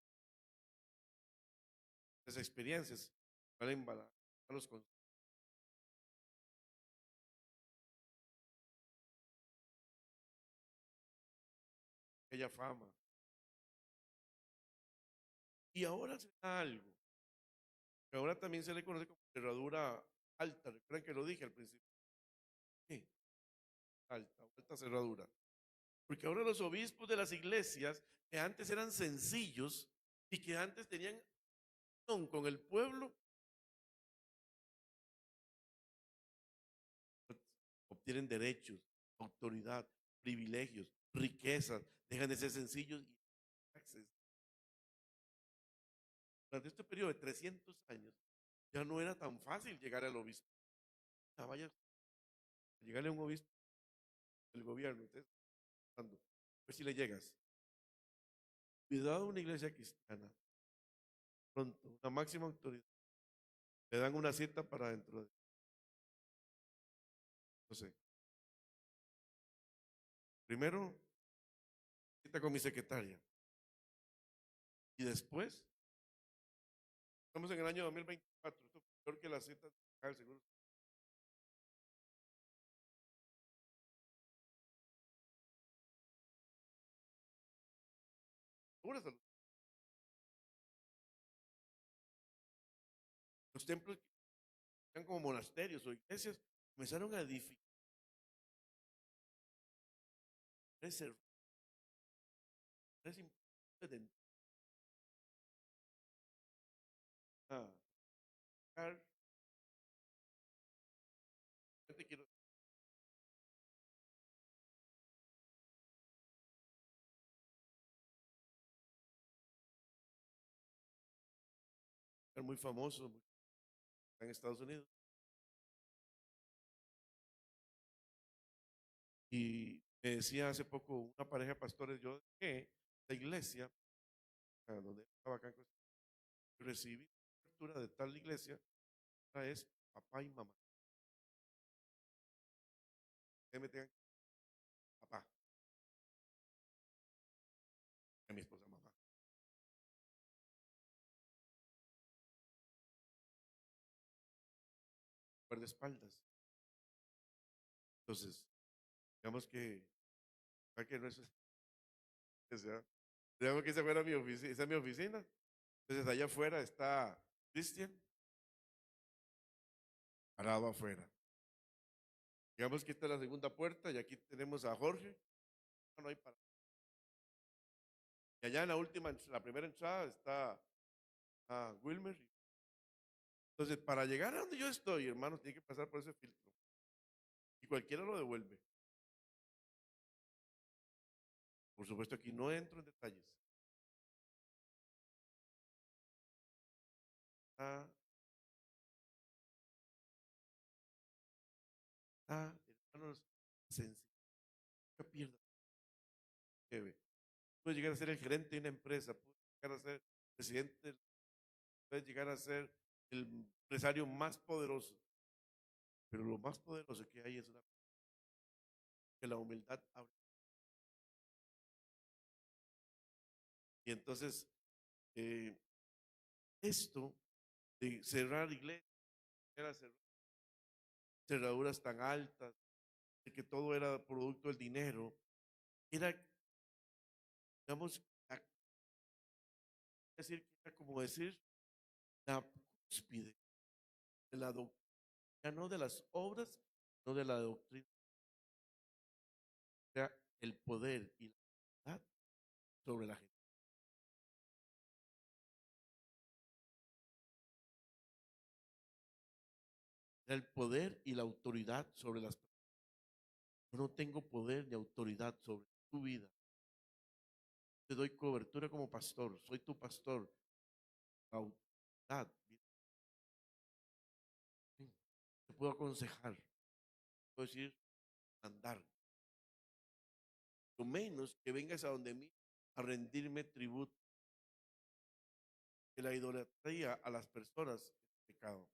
las experiencias, valen a los con aquella fama. Y ahora se da algo, que ahora también se le conoce como cerradura alta. Recuerden que lo dije al principio. Sí, alta cerradura. Porque ahora los obispos de las iglesias, que antes eran sencillos y que antes tenían con el pueblo, obtienen derechos, autoridad, privilegios, riquezas, dejan de ser sencillos y durante este periodo de 300 años ya no era tan fácil llegar al obispo. Ah, vaya, llegarle a un obispo del gobierno, pues si le llegas. Cuidado una iglesia cristiana, pronto, una máxima autoridad, le dan una cita para dentro de, no sé, primero cita con mi secretaria y después, estamos en el año 2024, esto es peor que la cita del seguro. Los templos que eran como monasterios o iglesias comenzaron a edificar, reservar, quiero ser muy famoso en Estados Unidos. Y me decía hace poco una pareja de pastores, yo que la iglesia, donde estaba acá en Costa Rica, recibí cobertura de tal iglesia, es papá y mamá. Ustedes me tengan papá, a mi esposa mamá. Espaldas. Entonces, digamos que no es, o sea, digamos que esa fuera mi oficina, esa es mi oficina. Entonces allá afuera está Cristian, parado afuera. Digamos que esta es la segunda puerta y aquí tenemos a Jorge. No hay para. Y allá en la última, la primera entrada está a Wilmer. Entonces, para llegar a donde yo estoy, hermanos, tiene que pasar por ese filtro. Y cualquiera lo devuelve. Por supuesto, aquí no entro en detalles. Ah, hermanos, sencillo, nunca pierda. Puede llegar a ser el gerente de una empresa, puede llegar a ser presidente, puede llegar a ser el empresario más poderoso, pero lo más poderoso que hay es que la humildad abre. Y entonces, eh, esto de cerrar iglesias, era cerraduras tan altas, de que todo era producto del dinero, era, digamos, decir, que era como decir la cúspide de la doctrina, no de las obras, no de la doctrina, era el poder y la autoridad sobre la gente. Era el poder y la autoridad sobre las personas. Yo no tengo poder ni autoridad sobre tu vida. Te doy cobertura como pastor, soy tu pastor. Autoridad. Te puedo aconsejar, puedo decir, andar. Lo menos que vengas a donde mí a rendirme tributo. Que la idolatría a las personas es pecado.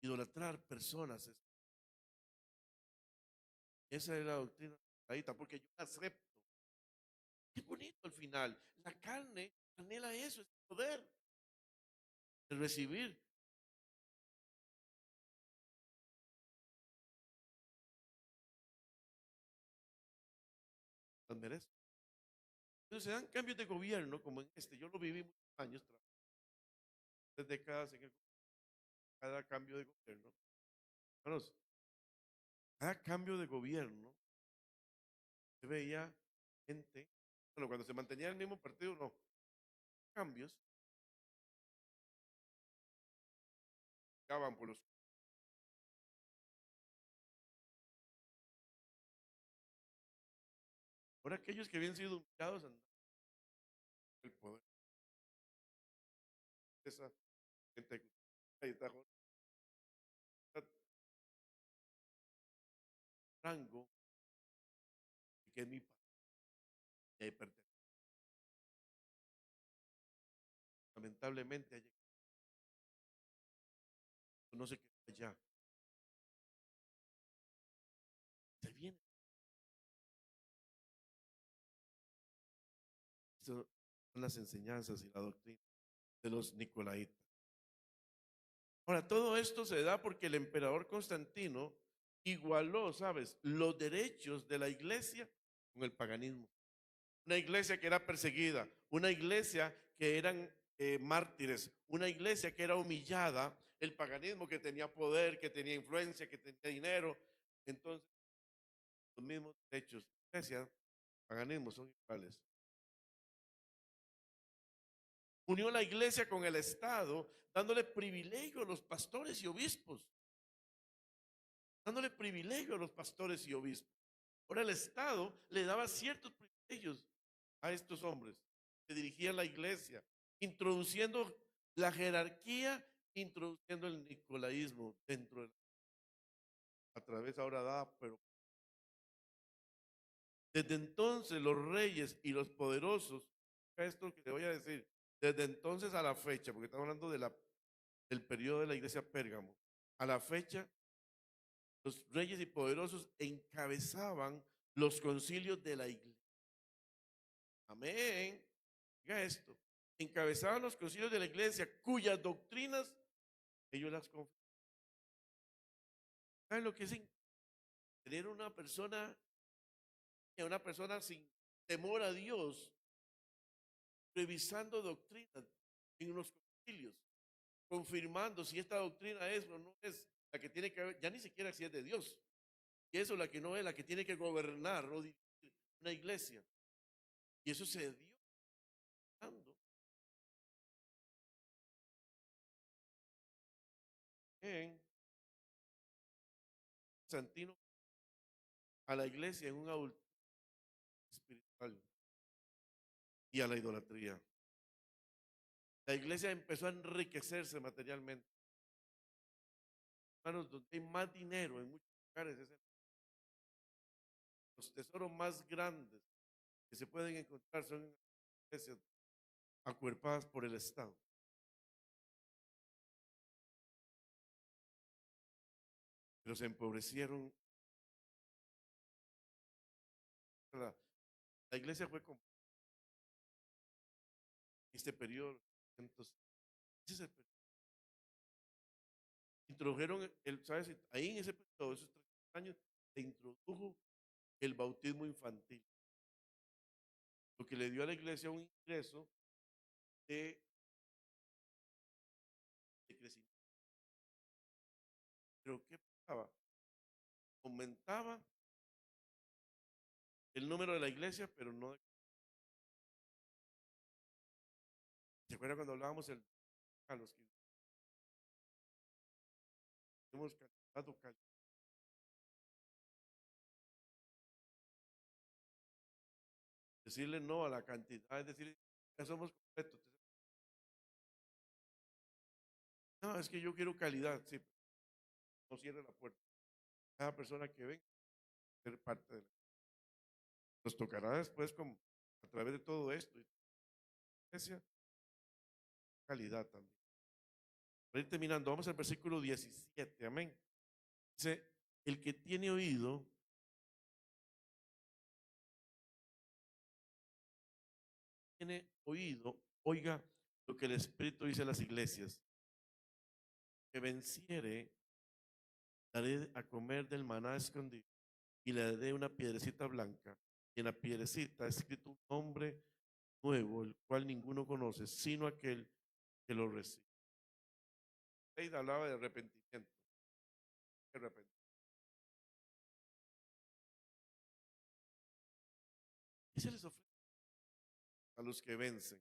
Idolatrar personas esa es la doctrina ahorita, porque yo la acepto. Qué bonito al final. La carne anhela eso, es poder, el recibir, las merezco. Entonces se dan cambios de gobierno como en este. Yo lo viví muchos años, 3 décadas en cada cambio de gobierno. Hermanos, cada cambio de gobierno se veía gente, bueno, cuando se mantenía el mismo partido, no, cambios, llegaban por los. Ahora aquellos que habían sido humillados andaban en el poder. Esa gente ahí está rango que es mi padre, y ahí pertenece. Lamentablemente no se queda allá. Se viene. Estas son las enseñanzas y la doctrina de los nicolaitas. Ahora, todo esto se da porque el emperador Constantino igualó, ¿sabes?, los derechos de la iglesia con el paganismo. Una iglesia que era perseguida, una iglesia que eran mártires, una iglesia que era humillada, el paganismo que tenía poder, que tenía influencia, que tenía dinero. Entonces, los mismos derechos, iglesia, paganismo son iguales. Unió la iglesia con el Estado, dándole privilegio a los pastores y obispos, dándole privilegio a los pastores y obispos. Ahora el Estado le daba ciertos privilegios a estos hombres que dirigían la iglesia, introduciendo la jerarquía, introduciendo el nicolaísmo dentro de a través ahora da, pero desde entonces los reyes y los poderosos, esto que te voy a decir, desde entonces a la fecha, porque estamos hablando del periodo de la iglesia Pérgamo, a la fecha, los reyes y poderosos encabezaban los concilios de la iglesia. Amén. Diga esto. Encabezaban los concilios de la iglesia cuyas doctrinas ellos las confirmaban. ¿Saben lo que es tener una persona sin temor a Dios, revisando doctrinas en unos concilios, confirmando si esta doctrina es o no es la que tiene que haber, ya ni siquiera si es de Dios, y eso la que no es la que tiene que gobernar o dirigir una iglesia? Y eso se dio dando en Santino a la iglesia en un adulto. espiritual y a la idolatría. La iglesia empezó a enriquecerse materialmente. Hermanos, donde hay más dinero en muchos lugares, los tesoros más grandes que se pueden encontrar son en iglesias acuerpadas por el Estado. Pero se empobrecieron. La iglesia fue como este periodo. Entonces, ese es el periodo. Introdujeron ¿sabes? Ahí en ese periodo, esos 30 años, se introdujo el bautismo infantil, lo que le dio a la iglesia un ingreso de, de crecimiento. Pero ¿qué pasaba? Aumentaba el número de la iglesia, pero no. ¿Se acuerdan cuando hablábamos a los que hemos cantado decirle no a la cantidad, es decir, ya somos completos? No, es que yo quiero calidad, sí, no cierre la puerta. Cada persona que venga ser parte de la. Nos tocará después, como a través de todo esto, iglesia, calidad también. Para ir terminando, vamos al versículo 17, amén. Dice, el que tiene oído, oiga lo que el Espíritu dice a las iglesias. Que venciere, daré a comer del maná escondido y le daré una piedrecita blanca. Y en la piedrecita ha escrito un nombre nuevo, el cual ninguno conoce, sino aquel que lo recibe. Ahí hablaba de arrepentimiento. ¿Qué se les ofrece a los que vencen?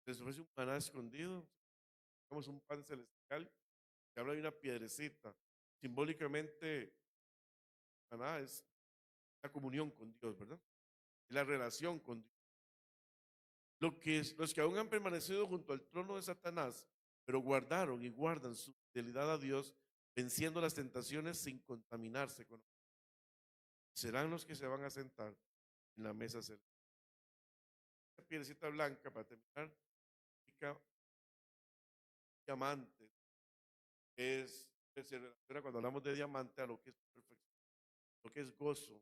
Les ofrece un maná escondido, digamos un pan celestial, que habla de una piedrecita. Simbólicamente, maná es la comunión con Dios, ¿verdad? Es la relación con Dios. Los que aún han permanecido junto al trono de Satanás, pero guardaron y guardan su fidelidad a Dios, venciendo las tentaciones sin contaminarse con. Serán los que se van a sentar en la mesa celestial. La piedrecita blanca, para terminar, significa diamante. Se relaciona cuando hablamos de diamante a lo que es perfección, lo que es gozo,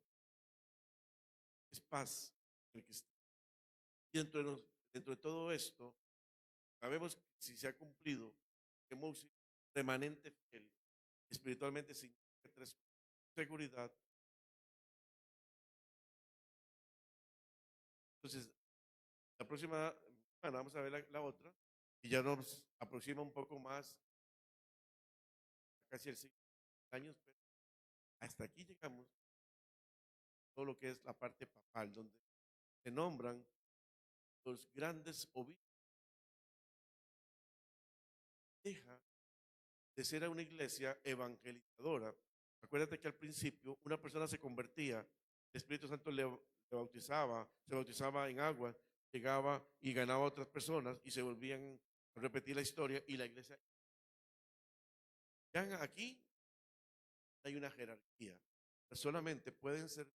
es paz. Y dentro de todo esto, sabemos que si se ha cumplido, que hemos sido remanente fiel, espiritualmente sin tres seguridad. Entonces, la próxima semana vamos a ver la otra y ya nos aproxima un poco más, casi el 5 años, pero hasta aquí llegamos, todo lo que es la parte papal, donde se nombran los grandes obispos. Deja de ser una iglesia evangelizadora. Acuérdate que al principio una persona se convertía, el Espíritu Santo le bautizaba, se bautizaba en agua, llegaba y ganaba a otras personas y se volvían a repetir la historia y la iglesia. Ya aquí hay una jerarquía. Solamente pueden ser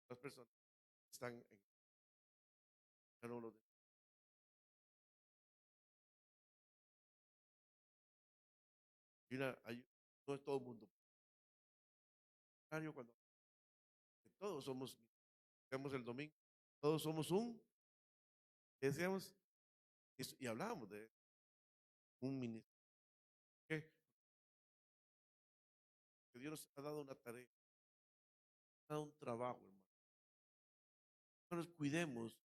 las personas que están en. No, no es todo el mundo. Cuando todos somos, digamos el domingo, todos somos decíamos, y hablábamos de un ministerio. Que Dios nos ha dado una tarea, nos ha dado un trabajo, hermano. Hermanos, cuidemos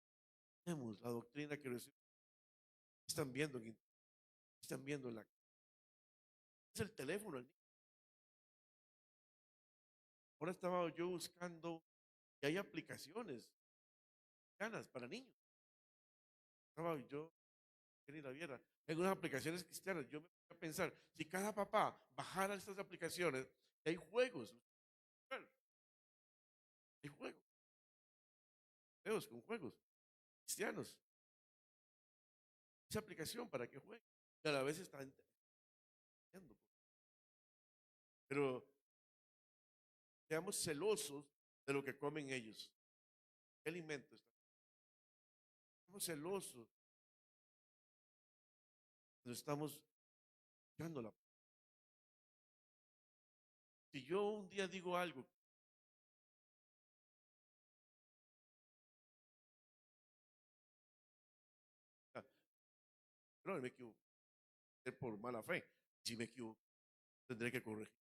la doctrina que recibimos. Están viendo están viendo en es el teléfono. Ahora estaba yo buscando y hay aplicaciones cristianas para niños. Estaba yo, que ni la viera, en unas aplicaciones cristianas. Yo me voy a pensar, si cada papá bajara estas aplicaciones, hay juegos, hay juegos. videos con juegos cristianos. Esa aplicación para que jueguen. Y a la vez están entendiendo. Pero seamos celosos de lo que comen ellos. ¿Qué alimento están? Seamos celosos. Nos estamos buscando la. Si yo un día digo algo, no me equivoco, por mala fe. Si me equivoco, tendré que corregir.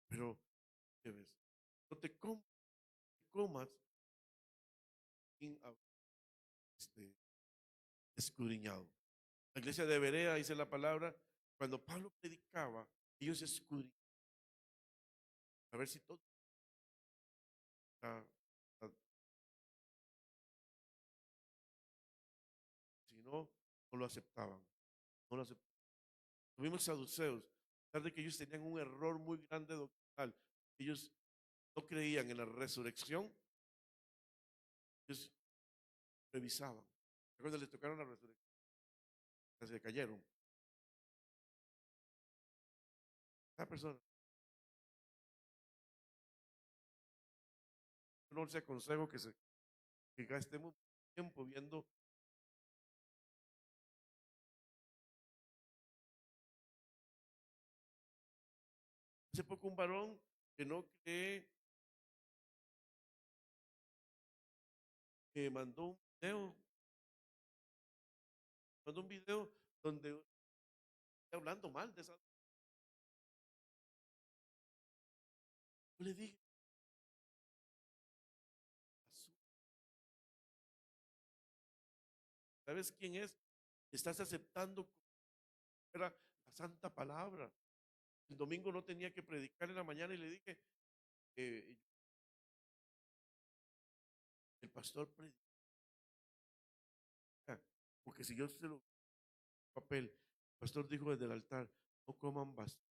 Pero, ¿qué ves? No te comas sin este, escudriñado. La iglesia de Berea, dice la palabra, cuando Pablo predicaba, ellos escudriñaban a ver si todo está, si no, no lo aceptaban. No lo aceptaban. Tuvimos saduceos, a pesar de que ellos tenían un error muy grande doctrinal. Ellos no creían en la resurrección, ellos revisaban. Cuando les tocaron la resurrección, se cayeron. Esa persona, no les aconsejo que gastemos tiempo viendo. Hace poco un varón que no cree, que mandó un video donde está hablando mal de esa. Yo le dije, ¿sabes quién es? Estás aceptando como era la santa palabra. El domingo no tenía que predicar en la mañana y le dije, eh, el pastor predica, porque si yo se lo papel, el pastor dijo desde el altar, no coman bastante,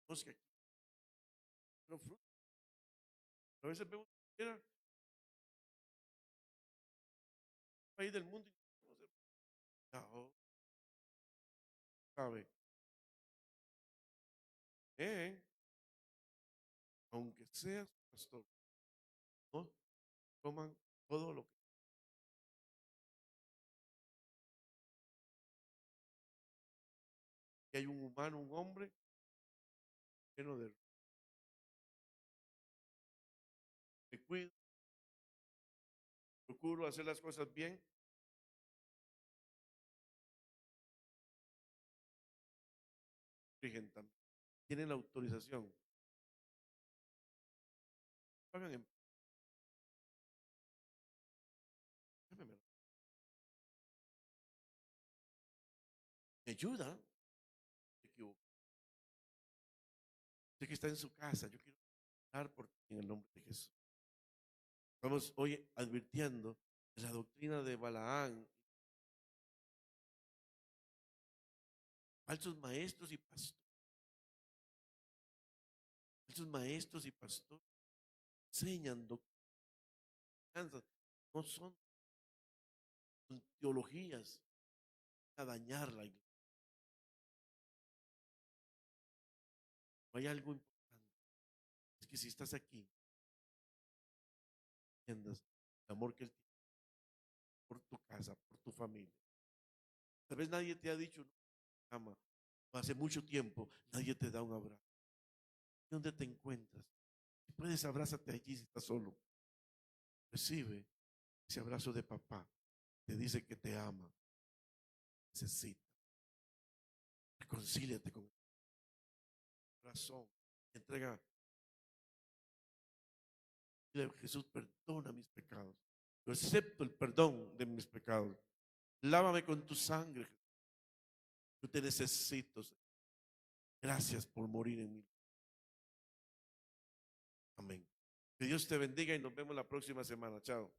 que aquí no fruto. A veces vemos que era un país del mundo y no no, sabe, eh, aunque seas pastor, no coman todo lo que hay un humano, un hombre lleno de me cuido, procuro hacer las cosas bien, rigen también. Tienen la autorización. Hagan me ayuda, me equivoco. Sé que está en su casa, yo quiero orar por ti en el nombre de Jesús. Estamos hoy advirtiendo de la doctrina de Balaán, falsos maestros y pastores, falsos maestros y pastores enseñan doctrinas, no son teologías a dañar la iglesia. No hay algo importante, es que si estás aquí, entiendas el amor que Él tiene por tu casa, por tu familia. Tal vez nadie te ha dicho, no, ama, hace mucho tiempo nadie te da un abrazo. ¿Dónde te encuentras? Si puedes, abrázate allí si estás solo. Recibe ese abrazo de papá. Te dice que te ama. Necesita. Reconcíliate con el corazón. Entrega. Dile, Jesús, perdona mis pecados. Yo acepto el perdón de mis pecados. Lávame con tu sangre. Yo te necesito. Gracias por morir en mí. Amén. Que Dios te bendiga y nos vemos la próxima semana. Chao.